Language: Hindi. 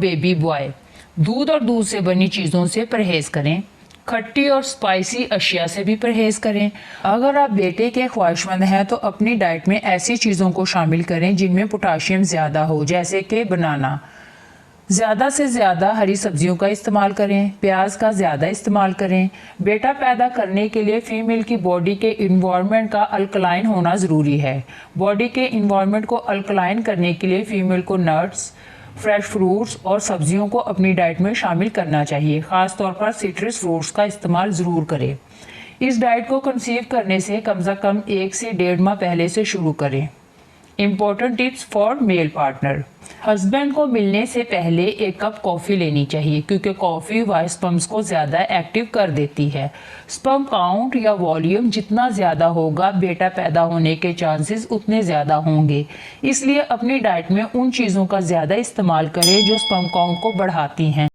Baby boy. दूध और दूध से बनी चीज़ों से परहेज़ करें। खट्टी और स्पाइसी अशिया से भी परहेज़ करें। अगर आप बेटे के ख्वाहिशमंद हैं तो अपनी डाइट में ऐसी चीज़ों को शामिल करें जिनमें पोटाशियम ज़्यादा हो, जैसे कि बनाना। ज़्यादा से ज़्यादा हरी सब्जियों का इस्तेमाल करें। प्याज का ज़्यादा इस्तेमाल करें। बेटा पैदा करने के लिए फीमेल की बॉडी के इन्वायरमेंट का अल्कलाइन होना ज़रूरी है। बॉडी के इन्वायरमेंट को अल्कलाइन करने के लिए फीमेल को नट्स, फ्रेश फ्रूट्स और सब्जियों को अपनी डाइट में शामिल करना चाहिए। ख़ास तौर पर सिट्रस फ्रूट्स का इस्तेमाल ज़रूर करें। इस डाइट को कंसीव करने से कम 1 से 1.5 माह पहले से शुरू करें। Important tips for male partner. Husband को मिलने से पहले 1 कप कॉफ़ी लेनी चाहिए, क्योंकि कॉफ़ी वाइट स्पर्म्स को ज़्यादा एक्टिव कर देती है। स्पर्म काउंट या वॉल्यूम जितना ज़्यादा होगा, बेटा पैदा होने के चांसेस उतने ज़्यादा होंगे। इसलिए अपनी डाइट में उन चीज़ों का ज़्यादा इस्तेमाल करें जो स्पर्म काउंट को बढ़ाती हैं।